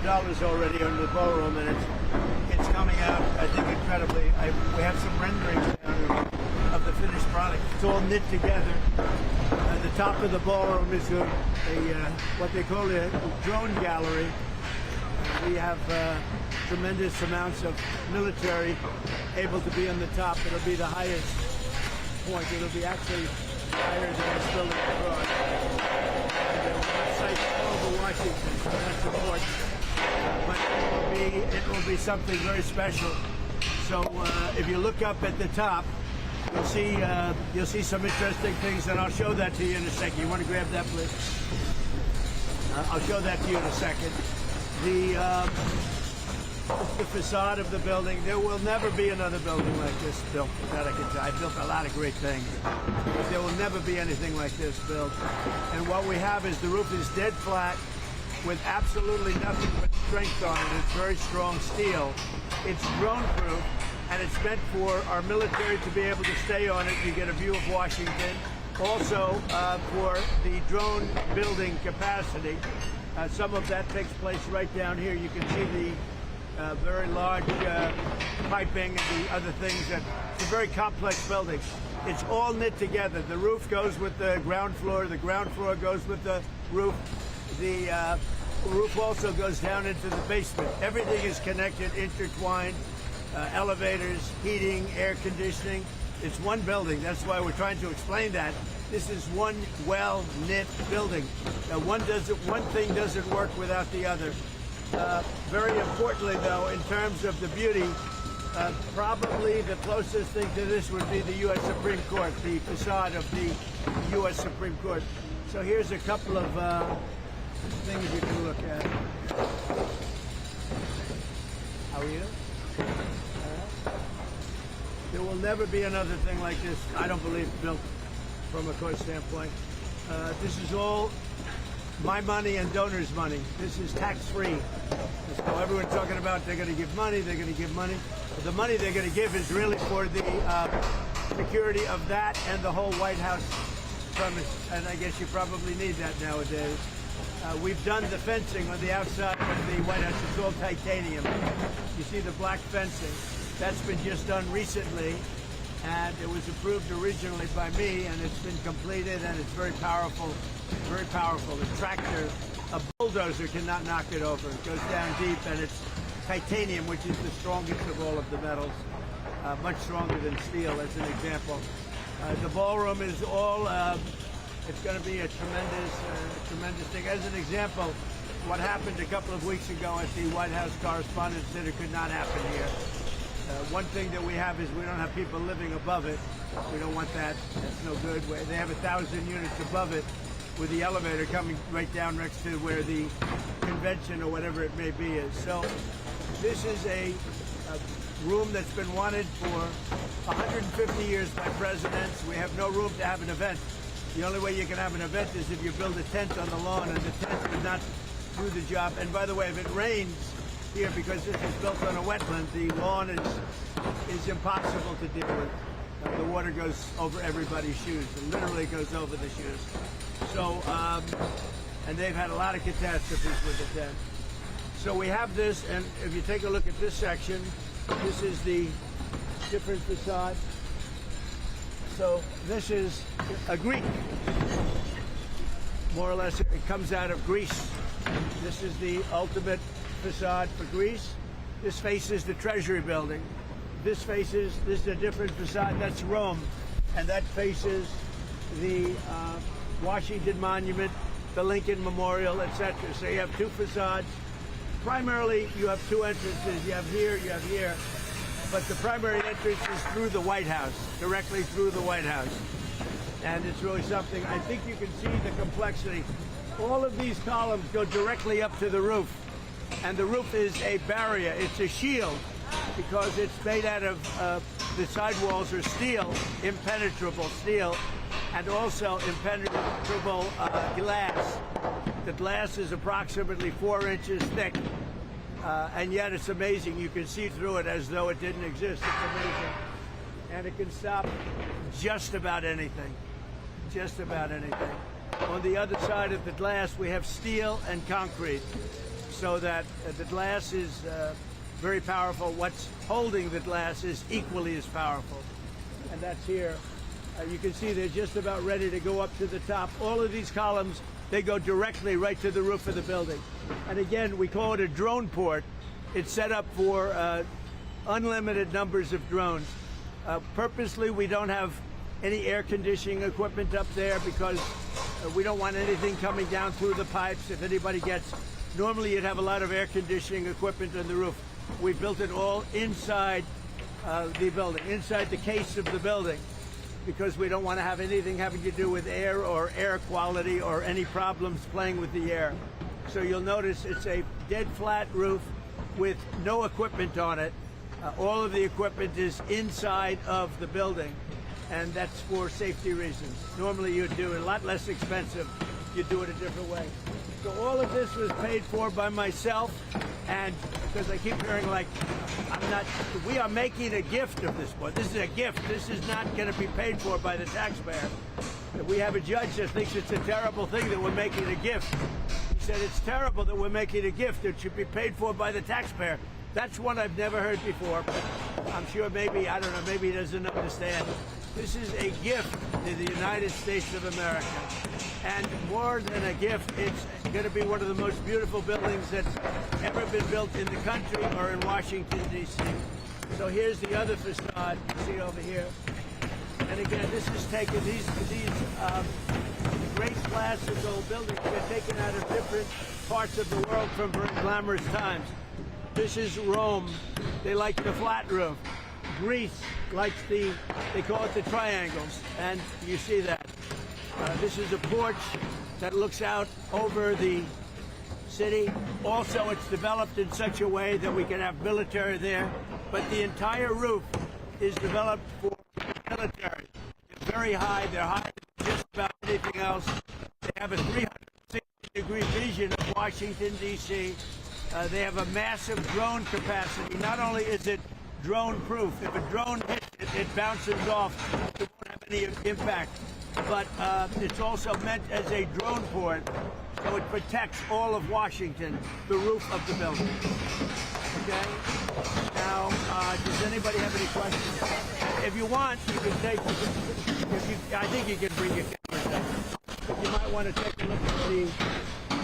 already under the ballroom, and it's coming out, I think, incredibly. We have some renderings of the finished product. It's all knit together. The top of the ballroom is what they call a drone gallery. We have tremendous amounts of military able to be on the top. It'll be the highest point. It'll be actually higher than this building across. Sites all over Washington, so that's important. But it will be something very special. So if you look up at the top, you'll see some interesting things, and I'll show that to you in a second. You want to grab that, please? I'll show that to you in a second. The facade of the building. There will never be another building like this built. That I can tell. I built a lot of great things, but there will never be anything like this built. And what we have is the roof is dead flat with absolutely nothing but strength on it. It's very strong steel. It's drone-proof, and it's meant for our military to be able to stay on it. You get a view of Washington. Also, for the drone building capacity, some of that takes place right down here. You can see the very large piping and the other things. It's a very complex building. It's all knit together. The roof goes with the ground floor. The ground floor goes with the roof. The roof also goes down into the basement. Everything is connected, intertwined. Elevators, heating, air conditioning. It's one building. That's why we're trying to explain that. This is one well-knit building. One thing doesn't work without the other. Very importantly, though, in terms of the beauty, probably the closest thing to this would be the U.S. Supreme Court, the facade of the U.S. Supreme Court. So here's a couple of things you can look at. How are you? There will never be another thing like this, I don't believe, built from a court standpoint. This is all my money and donors' money. This is tax-free. So everyone's talking about they're going to give money, they're going to give money. But the money they're going to give is really for the security of that and the whole White House premise. And I guess you probably need that nowadays. We've done the fencing on the outside of the White House. It's all titanium. You see the black fencing. That's been just done recently, and it was approved originally by me, and it's been completed, and it's very powerful, very powerful. The tractor, a bulldozer cannot knock it over. It goes down deep, and it's titanium, which is the strongest of all of the metals, much stronger than steel, as an example. The ballroom is all, it's going to be a tremendous thing. As an example, what happened a couple of weeks ago at the White House Correspondents Dinner could not happen here. One thing that we have is we don't have people living above it. We don't want that. That's no good. They have 1,000 units above it with the elevator coming right down next to where the convention or whatever it may be is. So this is a room that's been wanted for 150 years by presidents. We have no room to have an event. The only way you can have an event is if you build a tent on the lawn, and the tent would not do the job. And by the way, if it rains here, because this is built on a wetland, the lawn is impossible to deal with. The water goes over everybody's shoes. It literally goes over the shoes. So, and they've had a lot of catastrophes with the tent. So we have this, and if you take a look at this section, this is the different facade. So this is a Greek. More or less, it comes out of Greece. This is the ultimate facade for Greece. This faces the Treasury building. This is a different facade. That's Rome. And that faces the Washington Monument, the Lincoln Memorial, etc. So you have two facades. Primarily, you have two entrances. You have here, you have here. But the primary entrance is through the White House, directly through the White House. And it's really something. I think you can see the complexity. All of these columns go directly up to the roof. And the roof is a barrier. It's a shield because it's made out of, the sidewalls are steel, impenetrable steel, and also impenetrable glass. The glass is approximately 4 inches thick. And yet it's amazing. You can see through it as though it didn't exist. It's amazing. And it can stop just about anything. Just about anything. On the other side of the glass, we have steel and concrete. so that the glass is very powerful. What's holding the glass is equally as powerful. And that's here. You can see they're just about ready to go up to the top. All of these columns, they go directly right to the roof of the building. And again, we call it a drone port. It's set up for unlimited numbers of drones. Purposely, we don't have any air conditioning equipment up there because we don't want anything coming down through the pipes. If anybody gets, normally you'd have a lot of air conditioning equipment on the roof. We built it all inside the building, inside the case of the building, because we don't want to have anything having to do with air or air quality or any problems playing with the air. So you'll notice it's a dead flat roof with no equipment on it. All of the equipment is inside of the building, and that's for safety reasons. Normally you'd do it a lot less expensive. You'd do it a different way. So all of this was paid for by myself, and because I keep hearing like, we are making a gift of this one. This is a gift. This is not going to be paid for by the taxpayer. We have a judge that thinks it's a terrible thing that we're making a gift. He said it's terrible that we're making a gift. It should be paid for by the taxpayer. That's one I've never heard before, but I'm sure maybe, I don't know, maybe he doesn't understand. This is a gift to the United States of America. And more than a gift, it's going to be one of the most beautiful buildings that's ever been built in the country or in Washington, D.C. So here's the other facade you see over here. And again, this is taken, these great classical buildings get taken out of different parts of the world from very glamorous times. This is Rome. They like the flat roof. Greece likes they call it the triangles, and you see that. This is a porch that looks out over the city. Also, it's developed in such a way that we can have military there, but the entire roof is developed for military. It's very high. They're higher than just about anything else. They have a 360-degree vision of Washington, D.C. They have a massive drone capacity. Not only is it drone-proof, if a drone hits it, it bounces off. It won't have any impact. But it's also meant as a drone port, so it protects all of Washington, the roof of the building. Okay? Now, does anybody have any questions? If you want, you can take, I think you can bring your cameras down. You might want to take a look at the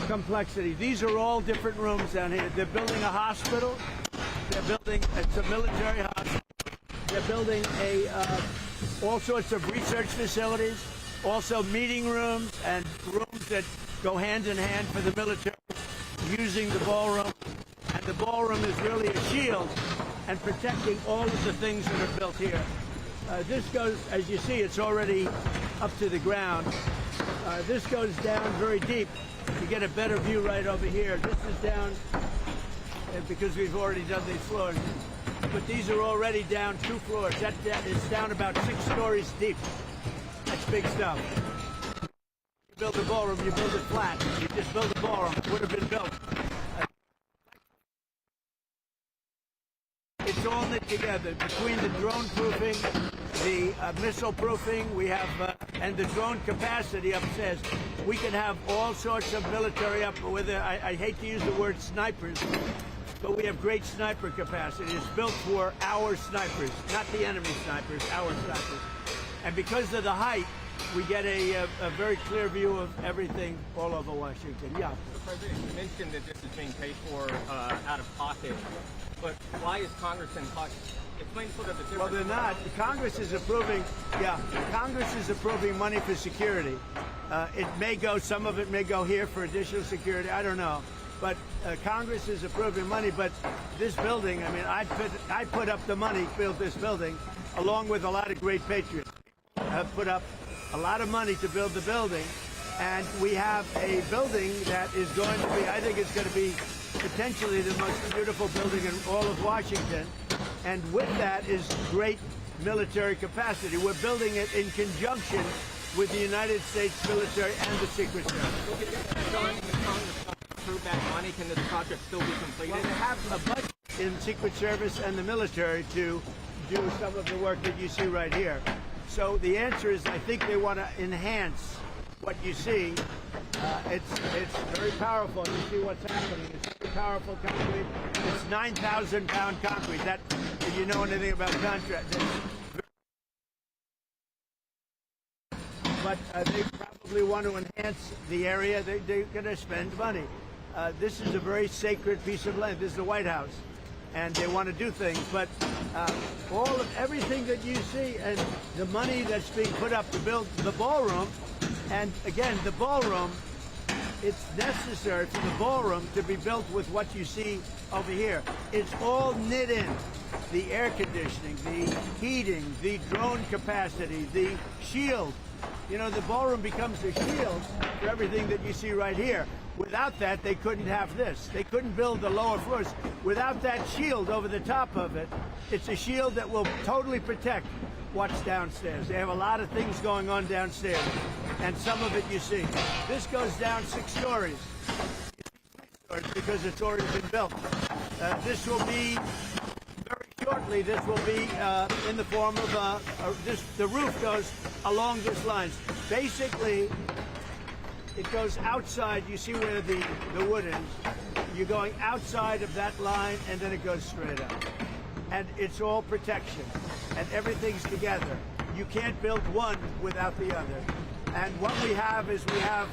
complexity. These are all different rooms down here. They're building a hospital. They're building, it's a military hospital. They're building all sorts of research facilities, also meeting rooms and rooms that go hand in hand for the military, using the ballroom. And the ballroom is really a shield and protecting all of the things that are built here. This goes, as you see, it's already up to the ground. This goes down very deep. You get a better view right over here. This is down, because we've already done these floors, but these are already down 2 floors. That is down about 6 stories deep. That's big stuff. You build a ballroom, you build it flat. You just build a ballroom, it would have been built. It's all knit together between the drone proofing, the missile proofing, we have, and the drone capacity upstairs. We can have all sorts of military up with it. I hate to use the word snipers, but we have great sniper capacity. It's built for our snipers, not the enemy snipers, our snipers. And because of the height, we get a very clear view of everything all over Washington. Yeah. So President, you mentioned that this is being paid for out of pocket, but why is Congress in pocket? Explain sort of the difference. Well, they're not. Congress is approving, Congress is approving money for security. It may go, some of it may go here for additional security, I don't know. But Congress is approving money, but this building, I mean, I put up the money to build this building, along with a lot of great patriots. Have put up a lot of money to build the building, and we have a building that is going to be, I think it's going to be potentially the most beautiful building in all of Washington. And with that is great military capacity. We're building it in conjunction with the United States military and the Secret Service. Approve that money, can this project still be completed? Well, they have a budget in Secret Service and the military to do some of the work that you see right here. So the answer is, I think they want to enhance what you see. It's very powerful. You see what's happening. It's very powerful concrete. It's 9,000-pound concrete. That, if you know anything about contract, but they probably want to enhance the area. They're going to spend money. This is a very sacred piece of land. This is the White House, and they want to do things. But everything that you see and the money that's being put up to build the ballroom, and again, the ballroom, it's necessary for the ballroom to be built with what you see over here. It's all knit in. The air conditioning, the heating, the drone capacity, the shield. You know, the ballroom becomes a shield for everything that you see right here. Without that, they couldn't have this. They couldn't build the lower floors. Without that shield over the top of it, it's a shield that will totally protect what's downstairs. They have a lot of things going on downstairs, and some of it you see. This goes down 6 stories because it's already been built. This will be, very shortly, this will be in the form of, the roof goes along this lines. Basically, it goes outside. You see where the wood is. You're going outside of that line, and then it goes straight up. And it's all protection, and everything's together. You can't build one without the other. And what we have is we have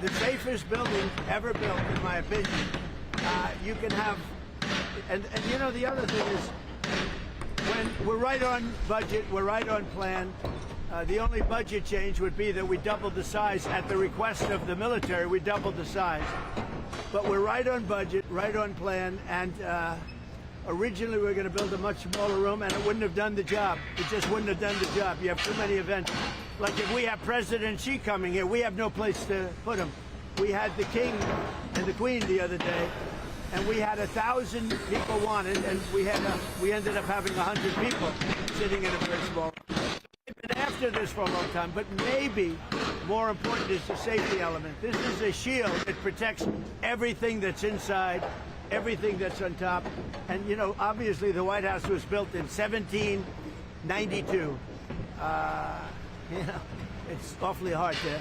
the safest building ever built, in my opinion. You can have, and you know, the other thing is, when we're right on budget, we're right on plan. The only budget change would be that we doubled the size at the request of the military. We doubled the size, but we're right on budget, right on plan. And originally we were going to build a much smaller room, and it wouldn't have done the job. It just wouldn't have done the job. You have too many events. Like if we have President Xi coming here, we have no place to put him. We had the King and the Queen the other day, and we had 1,000 people wanted, and we ended up having 100 people sitting in a very small room. We've been after this for a long time, but maybe more important is the safety element. This is a shield. It protects everything that's inside, everything that's on top. And, you know, obviously the White House was built in 1792. You know, it's awfully hard to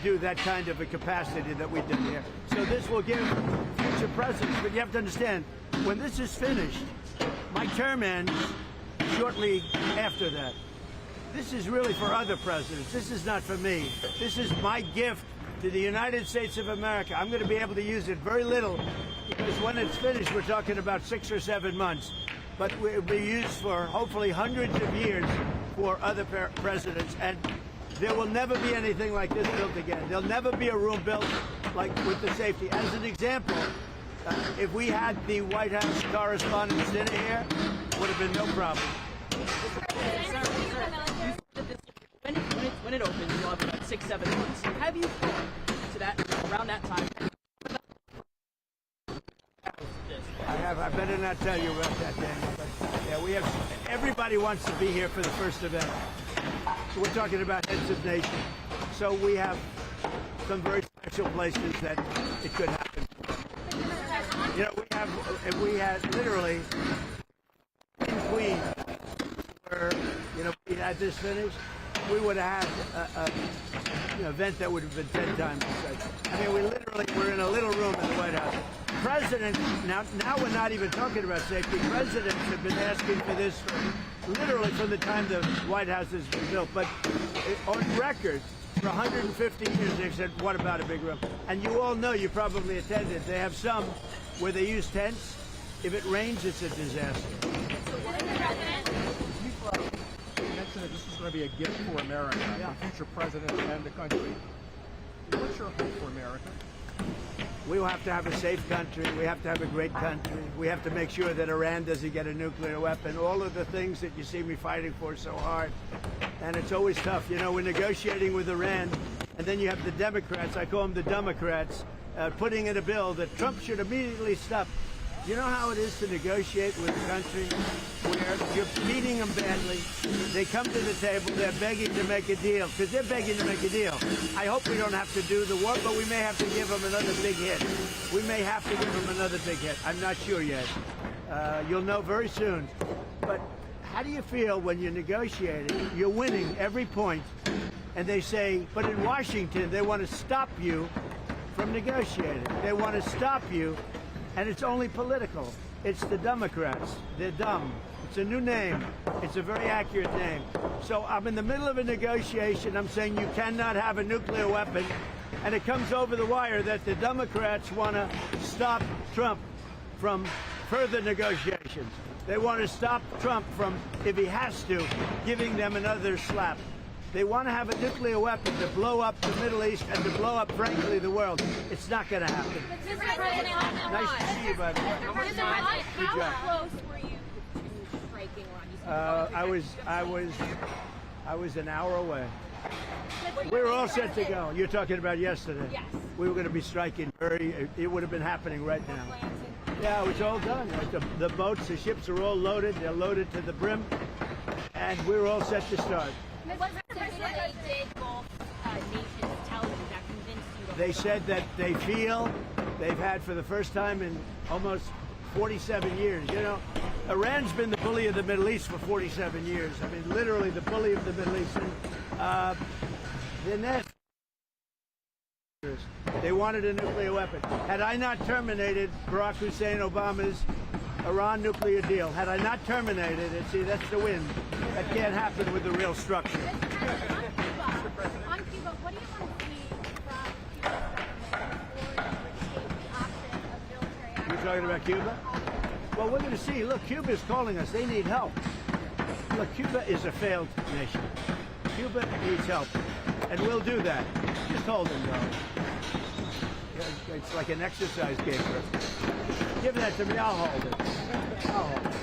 do that kind of a capacity that we did here. So this will give future presidents, but you have to understand, when this is finished, my term ends shortly after that. This is really for other presidents. This is not for me. This is my gift to the United States of America. I'm going to be able to use it very little, because when it's finished, we're talking about 6 or 7 months. But it will be used for hopefully hundreds of years for other presidents. And there will never be anything like this built again. There'll never be a room built like with the safety. As an example, if we had the White House Correspondents Dinner here, would have been no problem. When it opens, you'll have about 6-7 months. Have you to that around that time? I better not tell you about that, Daniel. But yeah, we have. Everybody wants to be here for the first event. So we're talking about heads of nation. So we have some very special places that it could happen. You know, if we had literally Queen, where, you know, we had this finished, we would have had an event that would have been 10 times the size. I mean, we're in a little room in the White House. Presidents, now we're not even talking about safety. Presidents have been asking for this literally from the time the White House has been built. But on record, for 150 years, they've said, what about a big room? And you all know, you probably attended, they have some where they use tents. If it rains, it's a disaster. You mentioned that this is going to be a gift for America, for future presidents and the country. What's your hope for America? We will have to have a safe country. We have to have a great country. We have to make sure that Iran doesn't get a nuclear weapon. All of the things that you see me fighting for so hard. And it's always tough. You know, we're negotiating with Iran, and then you have the Democrats, I call them the Democrats, putting in a bill that Trump should immediately stop. You know how it is to negotiate with a country where you're beating them badly? They come to the table, they're begging to make a deal, because they're begging to make a deal. I hope we don't have to do the war, but we may have to give them another big hit. We may have to give them another big hit. I'm not sure yet. You'll know very soon. But how do you feel when you're negotiating, you're winning every point, and they say, but in Washington, they want to stop you from negotiating. They want to stop you, and it's only political. It's the Democrats. They're dumb. It's a new name. It's a very accurate name. So I'm in the middle of a negotiation. I'm saying you cannot have a nuclear weapon, and it comes over the wire that the Democrats want to stop Trump from further negotiations. They want to stop Trump from, if he has to, giving them another slap. They want to have a nuclear weapon to blow up the Middle East and to blow up, frankly, the world. It's not going to happen. Nice to see you, buddy. How close were you to striking Iran? I was an hour away. We were all set to go. You're talking about yesterday. Yes. We were going to be striking it would have been happening right now. Yeah, it was all done. Like the boats, the ships are all loaded. They're loaded to the brim. And we were all set to start. What did both nations tell you that convinced you? They said that they feel they've had, for the first time in almost 47 years. You know, Iran's been the bully of the Middle East for 47 years. I mean, literally the bully of the Middle East. And the next, they wanted a nuclear weapon. Had I not terminated Barack Hussein Obama's Iran nuclear deal, had I not terminated it, see, that's the win. That can't happen with the real structure. On Cuba, what do you want to see from Cuba's government You're talking about Cuba? Well, we're going to see. Look, Cuba is calling us. They need help. Look, Cuba is a failed nation. Cuba needs help. And we'll do that. Just hold him, though. It's like an exercise game for us. Give that to me. I'll hold it. I'll hold it.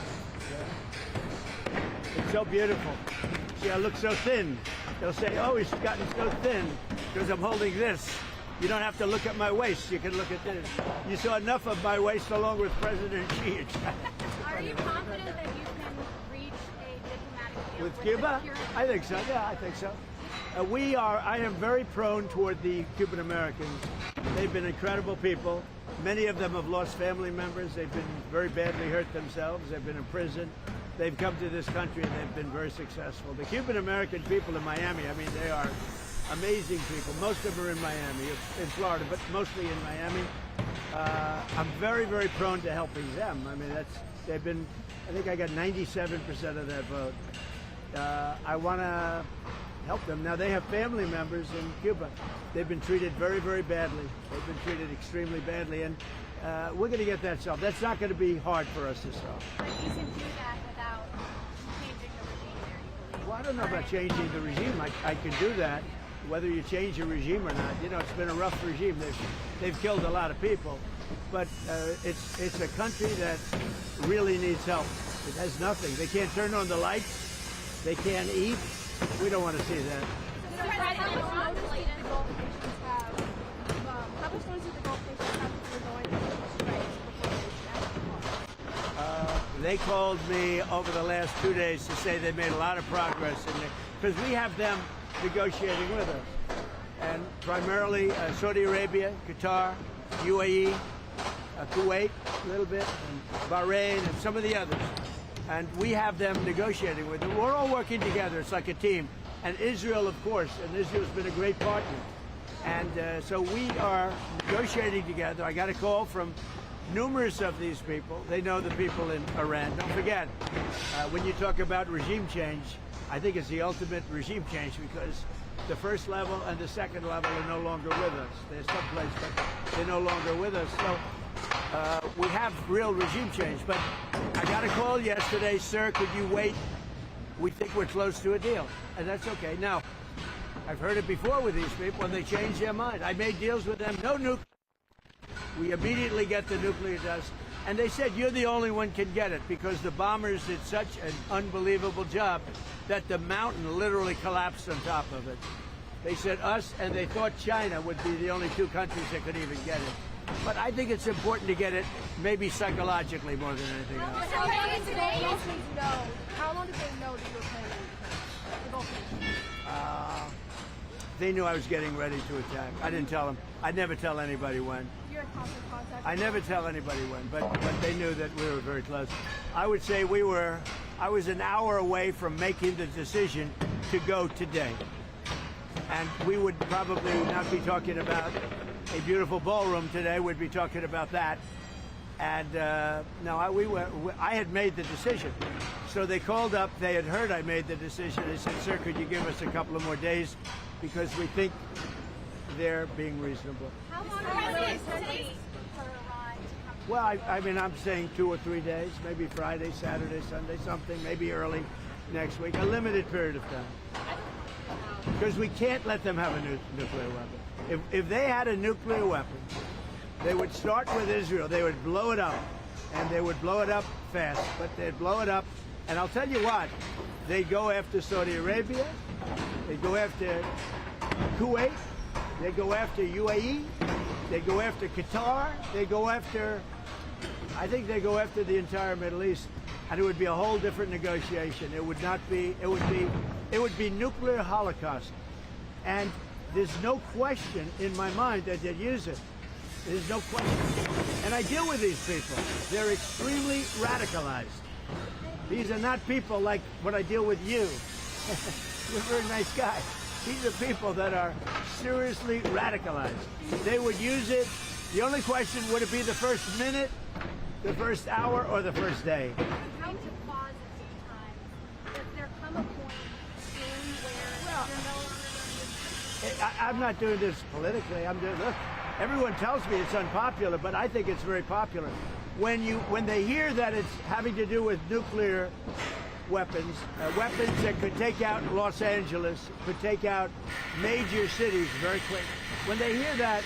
It's so beautiful. See, I look so thin. They'll say, oh, he's gotten so thin because I'm holding this. You don't have to look at my waist. You can look at this. You saw enough of my waist along with President Xi. Are you confident that you can reach a diplomatic deal With Cuba? I think so. Yeah, I think so. I am very prone toward the Cuban Americans. They've been incredible people. Many of them have lost family members. They've been very badly hurt themselves. They've been in prison. They've come to this country and they've been very successful. The Cuban American people in Miami, I mean, they are amazing people. Most of them are in Miami, in Florida, but mostly in Miami. I'm very, very prone to helping them. I mean, I think I got 97% of that vote. I want to help them. Now, they have family members in Cuba. They've been treated very, very badly. They've been treated extremely badly, and we're going to get that solved. That's not going to be hard for us to solve. But you can do that without changing the regime there, you believe? Well, I don't know about changing the regime. I can do that, whether you change the regime or not. You know, it's been a rough regime. They've killed a lot of people, but it's a country that really needs help. It has nothing. They can't turn on the lights. They can't eat. We don't want to see that. They called me over the last 2 days to say they made a lot of progress in there, because we have them negotiating with us. And primarily Saudi Arabia, Qatar, UAE, Kuwait a little bit, and Bahrain, and some of the others. And we have them negotiating with them. We're all working together. It's like a team. And Israel, of course, and Israel's been a great partner. And so we are negotiating together. I got a call from numerous of these people. They know the people in Iran. Don't forget, when you talk about regime change, I think it's the ultimate regime change, because the first level and the second level are no longer with us. They're someplace, but they're no longer with us. So we have real regime change. But I got a call yesterday, sir, could you wait? We think we're close to a deal. And that's okay. Now, I've heard it before with these people, and they change their mind. I made deals with them, no nuclear. We immediately get the nuclear dust. And they said, you're the only one can get it, because the bombers did such an unbelievable job that the mountain literally collapsed on top of it. They said us, and they thought China would be the only two countries that could even get it. But I think it's important to get it, maybe psychologically more than anything else. How long did they know that you were planning to attack? They knew I was getting ready to attack. I didn't tell them. I never tell anybody when. You're in constant contact? I never tell anybody when, but they knew that we were very close. I would say I was an hour away from making the decision to go today. And we would probably not be talking about a beautiful ballroom today, we'd be talking about that. And no, I had made the decision. So they called up, they had heard I made the decision. They said, sir, could you give us a couple of more days because we think they're being reasonable. How long will it take for Iran to come? Well, I mean, I'm saying 2 or 3 days, maybe Friday, Saturday, Sunday, something, maybe early next week, a limited period of time. Because we can't let them have a nuclear weapon. If they had a nuclear weapon, they would start with Israel. They would blow it up, and they would blow it up fast, but they'd blow it up. And I'll tell you what, they'd go after Saudi Arabia, they'd go after Kuwait, they'd go after UAE, they'd go after Qatar, they'd go after, I think they'd go after the entire Middle East, and it would be a whole different negotiation. It would not be, it would be nuclear holocaust. And there's no question in my mind that they'd use it. There's no question. And I deal with these people. They're extremely radicalized. These are not people like when I deal with you. You're a very nice guy. These are people that are seriously radicalized. They would use it. The only question, would it be the first minute, the first hour, or the first day? I'm trying to pause at some time. Does there come a point soon where you're no longer going to I'm not doing this politically. I'm doing, look, everyone tells me it's unpopular, but I think it's very popular. When they hear that it's having to do with nuclear weapons, weapons that could take out Los Angeles, could take out major cities very quick. When they hear that,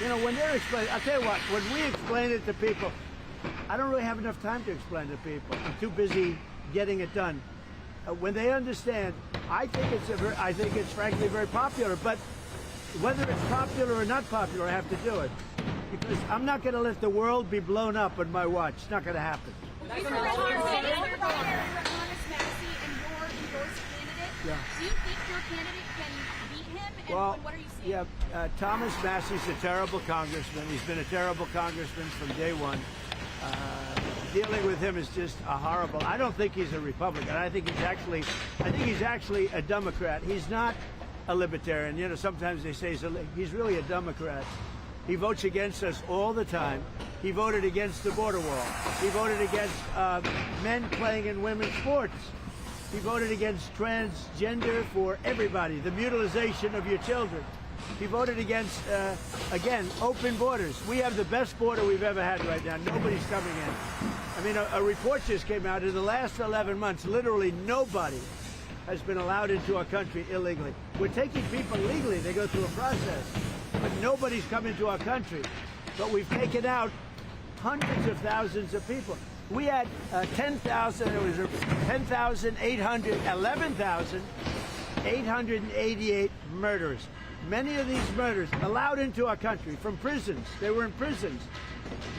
you know, when they're explaining, I'll tell you what, when we explain it to people, I don't really have enough time to explain it to people. I'm too busy getting it done. When they understand, I think it's frankly very popular, but whether it's popular or not popular, I have to do it. Because I'm not going to let the world be blown up on my watch. It's not going to happen. Honest Massey and your endorsed candidate. Yeah. Do you think your candidate can beat him? And Well, what are you seeing? yeah, Thomas Massey's a terrible congressman. He's been a terrible congressman from day one. Dealing with him is just a horrible. I don't think he's a Republican. I think he's actually a Democrat. He's not a libertarian. You know, sometimes they say he's really a Democrat. He votes against us all the time. He voted against the border wall. He voted against men playing in women's sports. He voted against transgender for everybody, the mutilization of your children. He voted against, again, open borders. We have the best border we've ever had right now. Nobody's coming in. I mean, a report just came out. In the last 11 months, literally nobody has been allowed into our country illegally. We're taking people legally. They go through a process. But nobody's come into our country. But we've taken out hundreds of thousands of people. We had 10,000, it was 11,888 murders. Many of these murders allowed into our country from prisons. They were in prisons.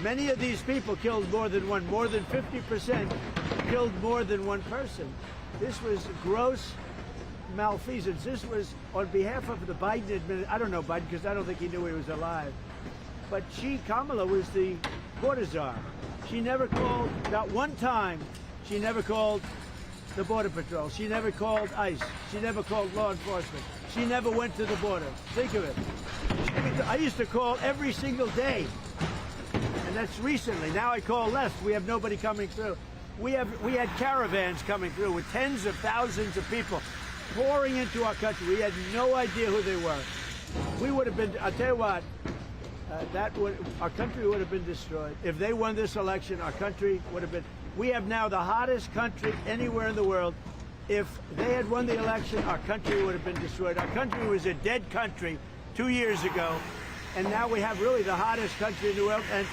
Many of these people killed more than one. More than 50% killed more than one person. This was gross malfeasance. This was on behalf of the Biden administration. I don't know Biden because I don't think he knew he was alive. But Kamala was the border czar. She never called, not one time, she never called the Border Patrol. She never called ICE. She never called law enforcement. She never went to the border. Think of it. I used to call every single day. And that's recently. Now I call less. We have nobody coming through. We had caravans coming through with tens of thousands of people pouring into our country. We had no idea who they were. We would have been, I'll tell you what, our country would have been destroyed. If they won this election, our country would have been, we have now the hottest country anywhere in the world. If they had won the election, our country would have been destroyed. Our country was a dead country 2 years ago, and now we have really the hottest country in the world. And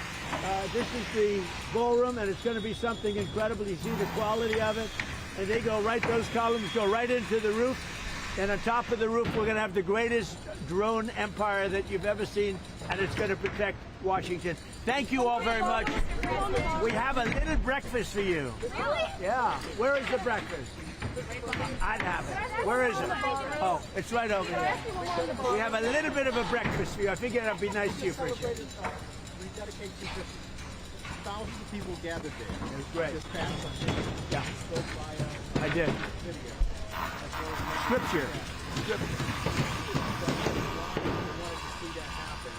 this is the ballroom, and it's going to be something incredible. You see the quality of it, and they go right, those columns go right into the roof. And on top of the roof, we're going to have the greatest drone empire that you've ever seen, and it's going to protect Washington. Thank you all very much. We have a little breakfast for you. Really? Yeah. Where is the breakfast? I'd have it. Where is it? Oh, it's right over here. We have a little bit of a breakfast for you. I figured I'd be nice to you for a change. We dedicate to thousands of people gathered there. It was great. This past Sunday. Yeah. Spoke by I did. video. Scripture. Wanted to see that happen.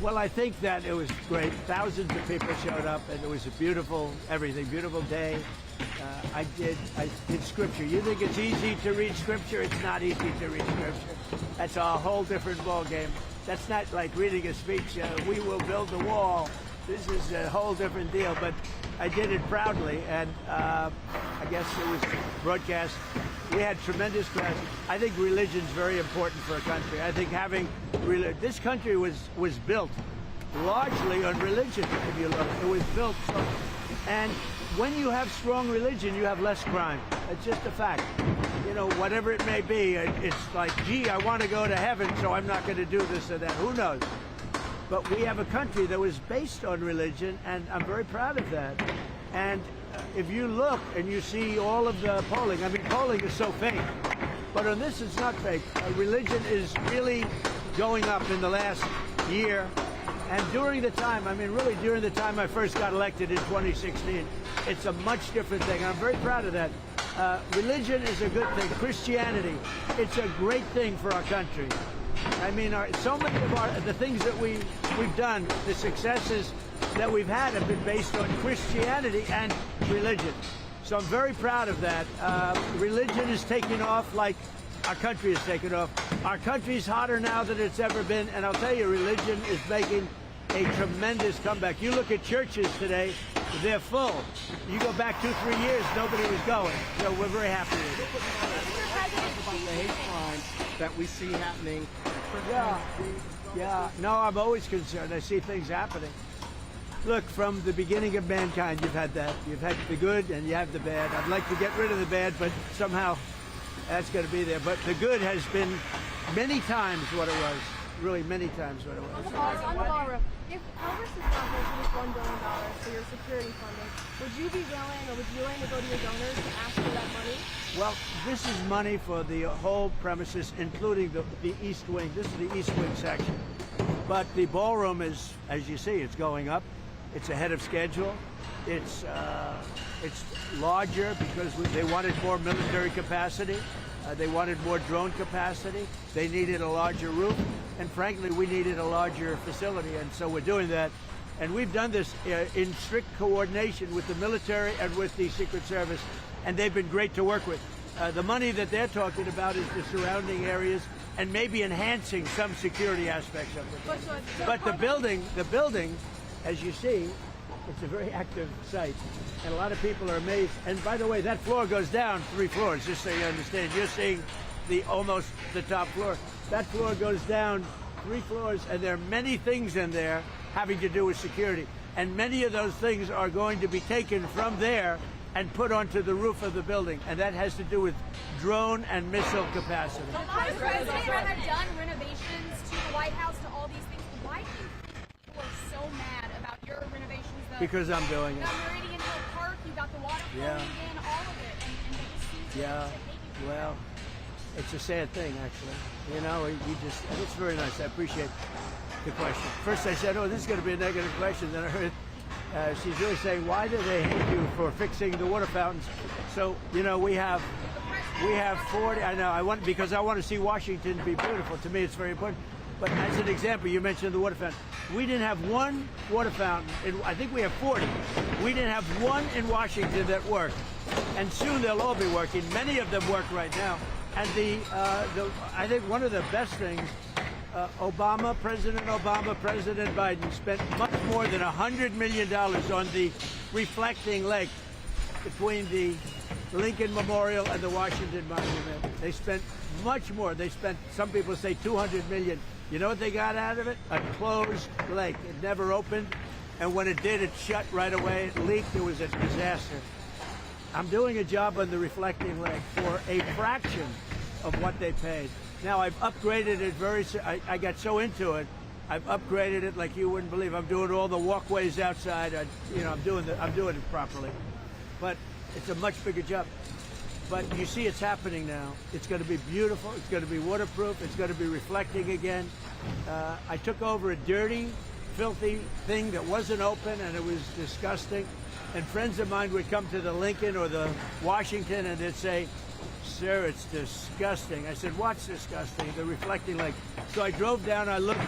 Well, I think that it was great. Thousands of people showed up, and it was a beautiful day. I did scripture. You think it's easy to read scripture? It's not easy to read scripture. That's a whole different ball game. That's not like reading a speech. We will build the wall. This is a whole different deal. But I did it proudly, and I guess it was broadcast. We had tremendous crowds. I think religion's very important for a country. I think having this country was built largely on religion. If you look, it was built. And when you have strong religion, you have less crime. It's just a fact. You know, whatever it may be, it's like, gee, I want to go to heaven, so I'm not going to do this or that. Who knows? But we have a country that was based on religion, and I'm very proud of that. And if you look and you see all of the polling, I mean, polling is so fake. But on this, it's not fake. Religion is really going up in the last year. And during the time, I mean, really during the time I first got elected in 2016, it's a much different thing. I'm very proud of that. Religion is a good thing. Christianity, it's a great thing for our country. I mean, so many of the things that we've done, the successes that we've had have been based on Christianity and religion. So I'm very proud of that. Religion is taking off like our country is taking off. Our country's hotter now than it's ever been, and I'll tell you, religion is making a tremendous comeback. You look at churches today, they're full. You go back 2-3 years, nobody was going. So we're very happy with it. About the hate crimes that we see happening. Yeah. No, I'm always concerned. I see things happening. Look, from the beginning of mankind, you've had that. You've had the good and you have the bad. I'd like to get rid of the bad, but somehow that's going to be there. But the good has been many times what it was. Really many times what it was. On the ballroom, if Congress is not going to this $1 billion for your security funding, would you be willing, or would you willing to go to your donors to ask for that money? Well, this is money for the whole premises, including the East Wing. This is the East Wing section. But the ballroom is, as you see, it's going up. It's ahead of schedule. It's larger because they wanted more military capacity. They wanted more drone capacity. They needed a larger roof. And frankly, we needed a larger facility. And so we're doing that. And we've done this in strict coordination with the military and with the Secret Service. And they've been great to work with. The money that they're talking about is the surrounding areas and maybe enhancing some security aspects of it. But the building, as you see, it's a very active site. And a lot of people are amazed. And by the way, that floor goes down 3 floors, just so you understand. You're seeing almost the top floor. That floor goes down 3 floors, and there are many things in there having to do with security. And many of those things are going to be taken from there and put onto the roof of the building. And that has to do with drone and missile capacity. A lot of presidents have done renovations to the White House, to all these things. Why do you think people are so mad about your renovations? Because I'm doing it. Meridian Hill Park, you got the water flowing in, all of it. And they just seem to hate you. Well, it's a sad thing, actually. You know, and it's very nice. I appreciate the question. First I said, oh, this is going to be a negative question. Then I heard she's really saying, why do they hate you for fixing the water fountains? So, you know, we have 40. I know, because I want to see Washington be beautiful. To me, it's very important. But as an example, you mentioned the water fountain. We didn't have one water fountain. I think we have 40. We didn't have one in Washington that worked. And soon they'll all be working. Many of them work right now. And I think one of the best things, President Obama, President Biden spent much more than $100 million on the reflecting lake between the Lincoln Memorial and the Washington Monument. They spent much more. They spent, some people say, $200 million. You know what they got out of it? A closed lake. It never opened, and when it did, it shut right away. It leaked. It was a disaster. I'm doing a job on the reflecting lake for a fraction of what they paid. Now, I've upgraded it I got so into it, I've upgraded it like you wouldn't believe. I'm doing all the walkways outside. I'm doing it properly. But it's a much bigger job. But you see it's happening now. It's going to be beautiful. It's going to be waterproof. It's going to be reflecting again. I took over a dirty, filthy thing that wasn't open, and it was disgusting. And friends of mine would come to the Lincoln or the Washington, and they'd say, sir, it's disgusting. I said, what's disgusting? The reflecting lake. So I drove down, I looked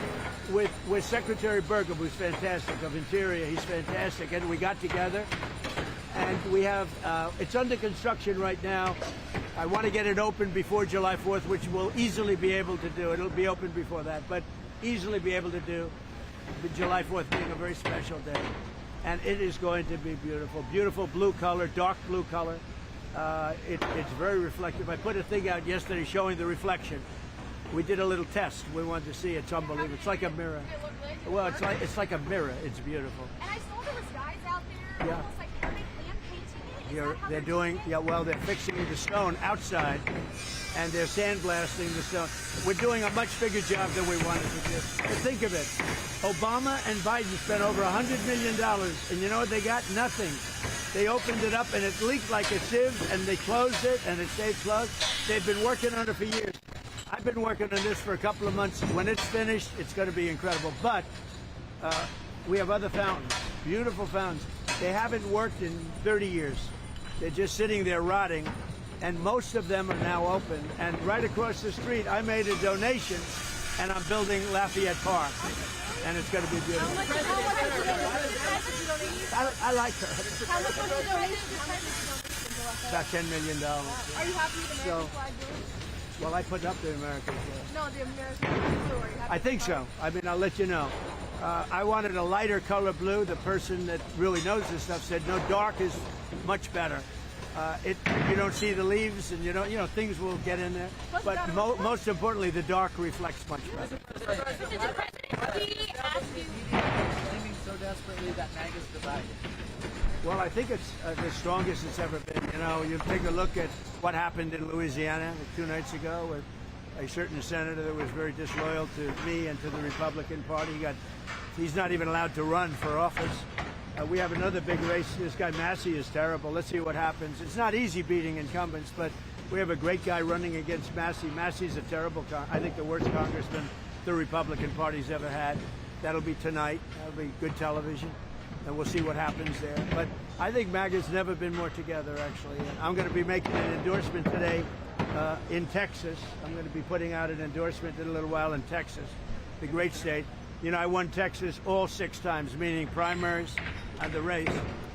with Secretary Burgum, who's fantastic, of Interior. He's fantastic. And we got together, and we have, it's under construction right now. I want to get it open before July 4th, which we'll easily be able to do. It'll be open before that, but easily be able to do. The July 4th being a very special day. And it is going to be beautiful. Beautiful blue color, dark blue color. It's very reflective. I put a thing out yesterday showing the reflection. We did a little test. We wanted to see it. It's unbelievable. It's like a mirror. Well, it's like a mirror. It's beautiful. And I saw there was guys out there, Yeah. almost like are they hand painting it? Is that how They're doing, yeah, well, they're fixing the stone outside, and they're sandblasting the stone. We're doing a much bigger job than we wanted to do. But think of it. Obama and Biden spent over $100 million, and you know what they got? Nothing. They opened it up, and it leaked like a sieve, and they closed it, and it stayed closed. They've been working on it for years. I've been working on this for a couple of months. When it's finished, it's going to be incredible. But we have other fountains, beautiful fountains. They haven't worked in 30 years. They're just sitting there rotting, and most of them are now open. And right across the street, I made a donation, and I'm building Lafayette Park, and it's going to be beautiful. How much did you donate? I like her. How much was the donation? About $10 million. Are you happy with the American flag blue? Well, I put up the American flag. No, the American flag blue. Are you happy I think with the so. I mean, I'll let you know. I wanted a lighter color blue. The person that really knows this stuff said, no, dark is much better. You don't see the leaves, and you know, things will get in there. But most importantly, the dark reflects much better. Mr. President, he asked you. Claiming so desperately that MAGA's divided. Well, I think it's the strongest it's ever been. You know, you take a look at what happened in Louisiana 2 nights ago with a certain senator that was very disloyal to me and to the Republican Party. He's not even allowed to run for office. We have another big race. This guy Massey is terrible. Let's see what happens. It's not easy beating incumbents, but we have a great guy running against Massey. Massey's a terrible, I think the worst congressman the Republican Party's ever had. That'll be tonight. That'll be good television, and we'll see what happens there. But I think MAGA's never been more together, actually. And I'm going to be making an endorsement today in Texas. I'm going to be putting out an endorsement in a little while in Texas, the great state. You know, I won Texas all 6 times, meaning primaries and the race,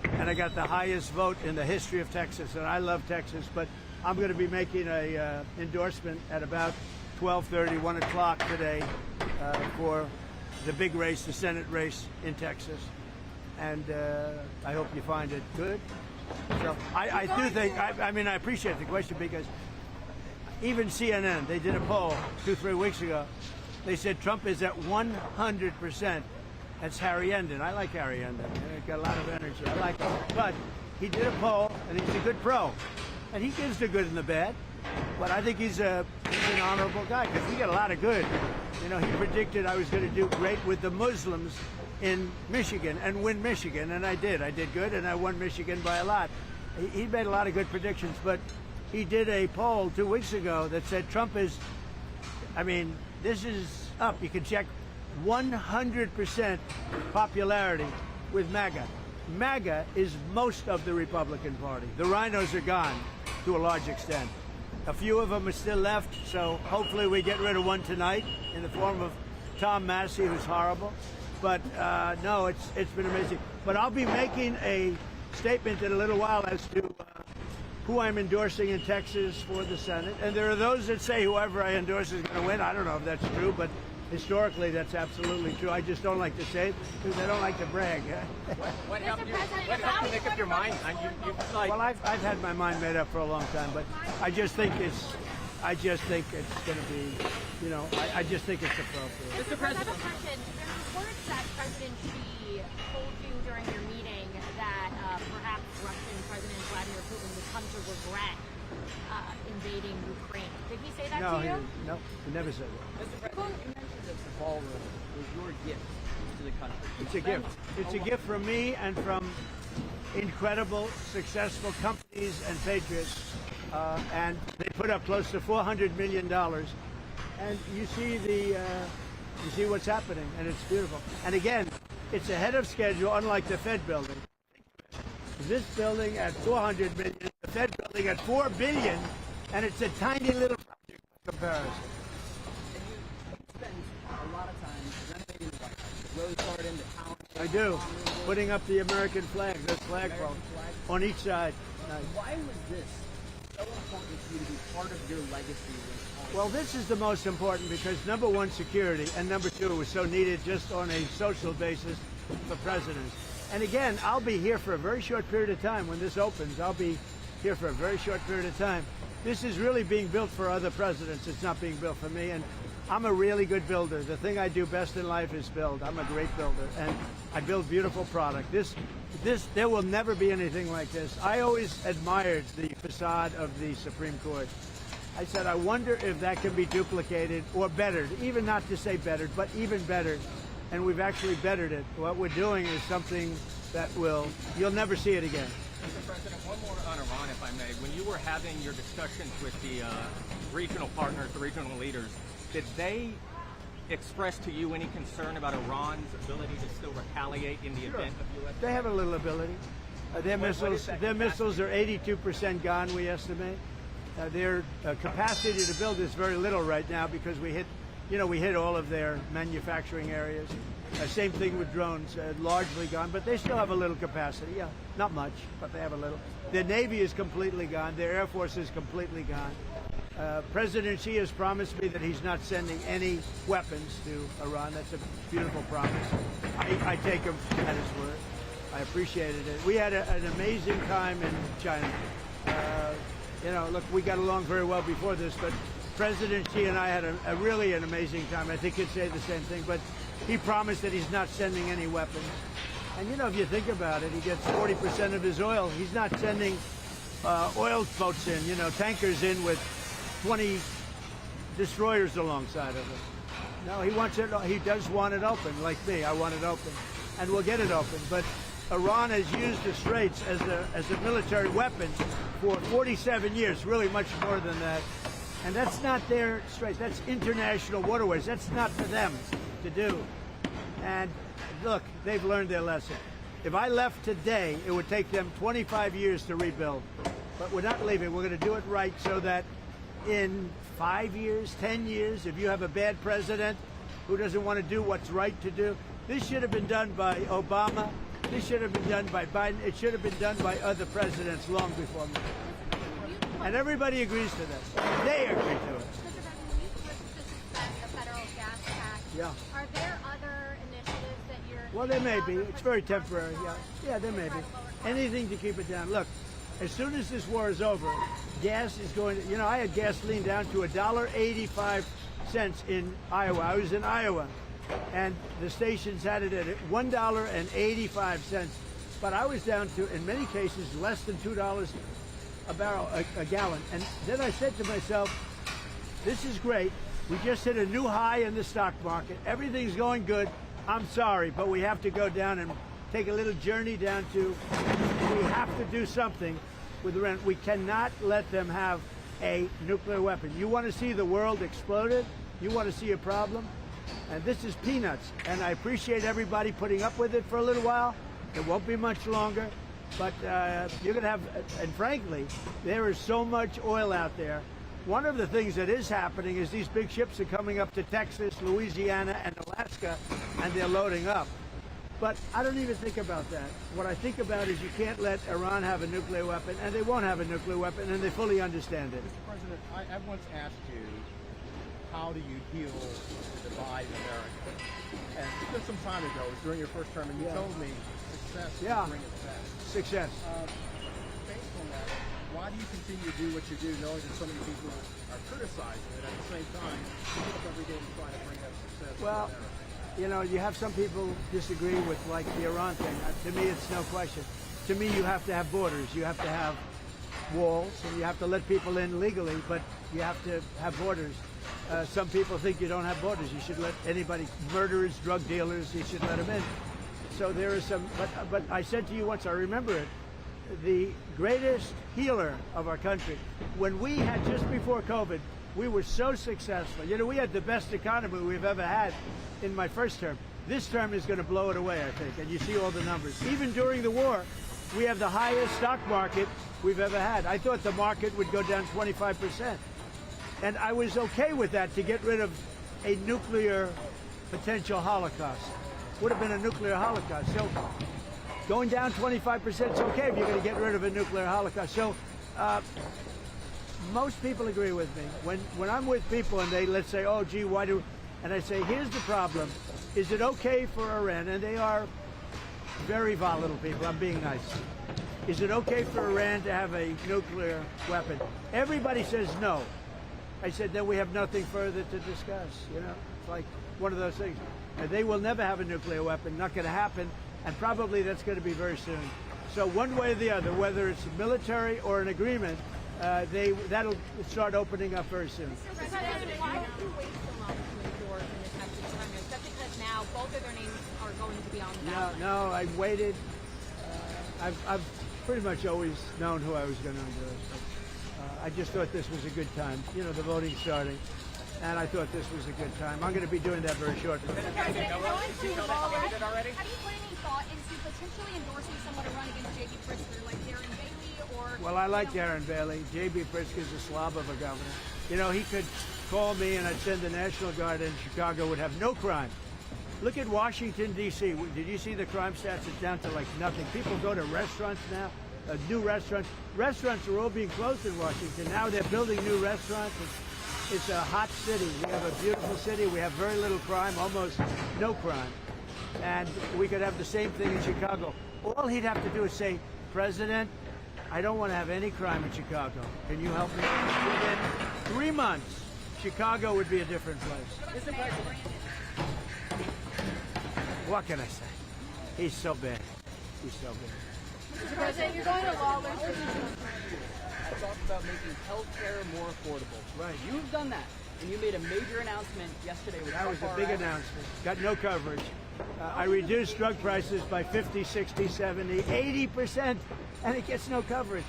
and I got the highest vote in the history of Texas, and I love Texas, but I'm going to be making a endorsement at about 12:30, 1 o'clock today for the big race, the Senate race in Texas, and I hope you find it good. So I do think, I mean, I appreciate the question, because even CNN, they did a poll 2-3 weeks ago. They said Trump is at 100%. That's Harry Endon. I like Harry Endon. He's got a lot of energy. I like him. But he did a poll, and he's a good pro. And he gives the good and the bad. But I think he's an honorable guy, because we got a lot of good. You know, he predicted I was going to do great with the Muslims in Michigan and win Michigan, and I did. I did good, and I won Michigan by a lot. He made a lot of good predictions, but he did a poll 2 weeks ago that said Trump is, I mean, this is up. You can check 100% popularity with MAGA. MAGA is most of the Republican Party. The rhinos are gone to a large extent. A few of them are still left, so hopefully we get rid of one tonight in the form of Tom Massey, who's horrible. But no, it's been amazing. But I'll be making a statement in a little while as to who I'm endorsing in Texas for the Senate. And there are those that say whoever I endorse is going to win. I don't know if that's true, but historically that's absolutely true. I just don't like to say it because I don't like to brag. What helped you make up your mind? Well, I've had my mind made up for a long time, but I just think it's going to be, you know, I just think it's appropriate. Mr. President, I have a question. There's reports that President Xi told you during your meeting that perhaps Russian President Vladimir Putin would come to regret invading Ukraine. Did he say that to you? No, he never said that. Mr. President, you mentioned that the ballroom was your gift to the country. It's a gift. It's a gift from me and from incredible, successful companies and patriots. And they put up close to $400 million. And you see what's happening, and it's beautiful. And again, it's ahead of schedule, unlike the Fed building. This building at $400 million, the Fed building at $4 billion. And it's a tiny little comparison. And you spend a lot of time renovating the White House. The Rose Garden, the town. I do. Putting up the American flag, the flagpole, on each side. Nice. Why was this so important to you to be part of your legacy? Well, this is the most important because number one, security, and number two, it was so needed just on a social basis for presidents. And again, I'll be here for a very short period of time. When this opens, I'll be here for a very short period of time. This is really being built for other presidents. It's not being built for me. And I'm a really good builder. The thing I do best in life is build. I'm a great builder, and I build beautiful product. There will never be anything like this. I always admired the facade of the Supreme Court. I said, I wonder if that can be duplicated or bettered, even not to say bettered, but even bettered. And we've actually bettered it. What we're doing is something that you'll never see it again. Mr. President, one more on Iran, if I may. When you were having your discussions with the regional partners, the regional leaders, did they express to you any concern about Iran's ability to still retaliate in the event of U.S.? They have a little ability. Their missiles are 82% gone, we estimate. Their capacity to build is very little right now because we hit all of their manufacturing areas. Same thing with drones, largely gone, but they still have a little capacity. Yeah, not much, but they have a little. Their Navy is completely gone. Their Air Force is completely gone. President Xi has promised me that he's not sending any weapons to Iran. That's a beautiful promise. I take him at his word. I appreciated it. We had an amazing time in China. Look, we got along very well before this, but President Xi and I had really an amazing time. I think he'd say the same thing, but he promised that he's not sending any weapons. And if you think about it, he gets 40% of his oil. He's not sending oil boats in, tankers in with 20 destroyers alongside of it. No, he wants it. He does want it open, like me. I want it open, and we'll get it open. But Iran has used the Straits as a military weapon for 47 years, really much more than that. And that's not their Straits. That's international waterways. That's not for them to do. And look, they've learned their lesson. If I left today, it would take them 25 years to rebuild. But we're not leaving. We're going to do it right so that in 5 years, 10 years, if you have a bad president who doesn't want to do what's right to do, this should have been done by Obama. This should have been done by Biden. It should have been done by other presidents long before me. And everybody agrees to this. They agree to it. Mr. President, when you push to suspend the federal gas tax, are there other initiatives that you're... Well, there may be. It's very temporary. Yeah, there may be. Anything to keep it down. Look, as soon as this war is over, gas is going to... I had gasoline down to $1.85 in Iowa. I was in Iowa. And the stations had it at $1.85. But I was down to, in many cases, less than $2 a barrel, a gallon. And then I said to myself, this is great. We just hit a new high in the stock market. Everything's going good. I'm sorry, but we have to go down and take a little journey down to, we have to do something with Iran. We cannot let them have a nuclear weapon. You want to see the world exploded? You want to see a problem? And this is peanuts. And I appreciate everybody putting up with it for a little while. It won't be much longer. But you're going to have, and frankly, there is so much oil out there. One of the things that is happening is these big ships are coming up to Texas, Louisiana, and Alaska, and they're loading up. But I don't even think about that. What I think about is you can't let Iran have a nuclear weapon, and they won't have a nuclear weapon, and they fully understand it. Mr. President, I once asked you, how do you heal the divide in America? And just some time ago, it was during your first term, and you told me success will bring it back. Success. Based on that, why do you continue to do what you do, knowing that so many people are criticizing it at the same time? You get up every day and try to bring that success to America. You have some people disagree with, like, the Iran thing. To me, it's no question. To me, you have to have borders. You have to have walls, and you have to let people in legally, but you have to have borders. Some people think you don't have borders. You should let anybody, murderers, drug dealers, you should let them in. So there is some, but I said to you once, I remember it, the greatest healer of our country, when we had, just before COVID, we were so successful. We had the best economy we've ever had in my first term. This term is going to blow it away, I think, and you see all the numbers. Even during the war, We have the highest stock market we've ever had. I thought the market would go down 25%. And I was okay with that to get rid of a nuclear potential holocaust. Would have been a nuclear holocaust. So going down 25% is okay if you're going to get rid of a nuclear holocaust. So most people agree with me. When I'm with people and they, let's say, oh, gee, why do... And I say, here's the problem. Is it okay for Iran? And they are very volatile people. I'm being nice. Is it okay for Iran to have a nuclear weapon? Everybody says no. I said, then we have nothing further to discuss. You know, it's like one of those things. They will never have a nuclear weapon. Not going to happen. And probably that's going to be very soon. So one way or the other, whether it's military or an agreement, that'll start opening up very soon. Mr. President, why did you wait so long to endorse in this Texas primary, especially because now both of their names are going to be on the ballot? No, I waited. I've pretty much always known who I was going to endorse. I just thought this was a good time. You know, the voting's starting, and I thought this was a good time. I'm going to be doing that very shortly. Mr. President, have you put any thought into potentially endorsing someone to run against J.B. Pritzker, like Darren Bailey or... Well, I like Darren Bailey. J.B. Pritzker's a slob of a governor. You know, he could call me and I'd send the National Guard in Chicago, would have no crime. Look at Washington, D.C. Did you see the crime stats? It's down to like nothing. People go to restaurants now, new restaurants. Restaurants are all being closed in Washington. Now they're building new restaurants. It's a hot city. We have a beautiful city. We have very little crime, almost no crime. And we could have the same thing in Chicago. All he'd have to do is say, President, I don't want to have any crime in Chicago. Can you help me? Within 3 months, Chicago would be a different place. Mr. President. What can I say? He's so bad. He's so bad. Mr. President, you're going to lawless. I talked about making health care more affordable. Right. You've done that, and you made a major announcement yesterday. With That was a big announcement. Got no coverage. I reduced drug prices by 50, 60, 70, 80%, and it gets no coverage.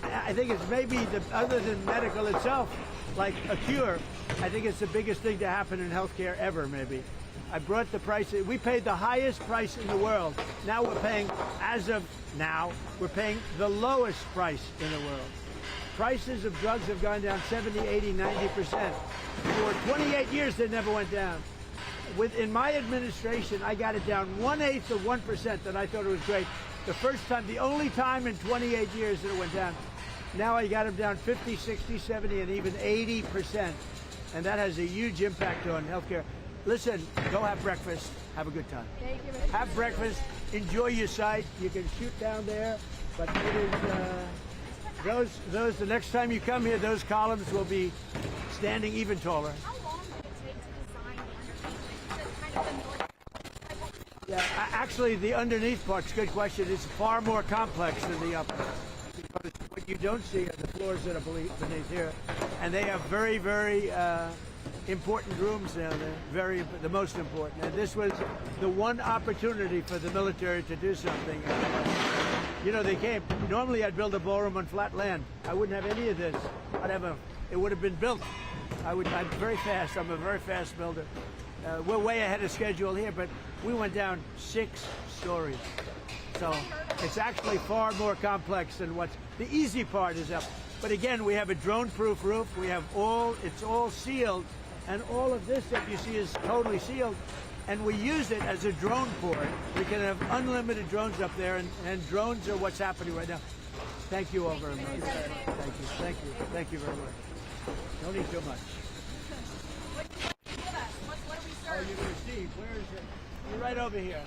I think it's maybe, other than medical itself, like a cure, I think it's the biggest thing to happen in healthcare ever, maybe. I brought the price. We paid the highest price in the world. Now we're paying, as of now, we're paying the lowest price in the world. Prices of drugs have gone down 70, 80, 90%. For 28 years, they never went down. In my administration, I got it down 1/8 of 1%, and I thought it was great. The first time, the only time in 28 years that it went down. Now I got them down 50, 60, 70, and even 80%. And that has a huge impact on healthcare. Listen, go have breakfast. Have a good time. Thank you, Mr. Have breakfast. Enjoy your sight. You can shoot down there, but it is those. The next time you come here, those columns will be standing even taller. How long did it take to design the underneath? Is it kind of the Yeah, actually, the underneath part's a good question. It's far more complex than the upper. Because what you don't see are the floors that are beneath here, and they have very, very important rooms down there. The most important. And this was the one opportunity for the military to do something. You know, they came. Normally, I'd build a ballroom on flat land. I wouldn't have any of this. It would have been built. I'm very fast. I'm a very fast builder. We're way ahead of schedule here, but we went down 6 stories. So it's actually far more complex than the easy part is up. But again, we have a drone-proof roof. We have it's all sealed, and all of this that you see is totally sealed. And we use it as a drone port. We can have unlimited drones up there, and drones are what's happening right now. Thank you all very much. Thank you very much. Don't eat too much. What do you give us? What do we serve? Oh, you're going to see. Where is it? You're right over here.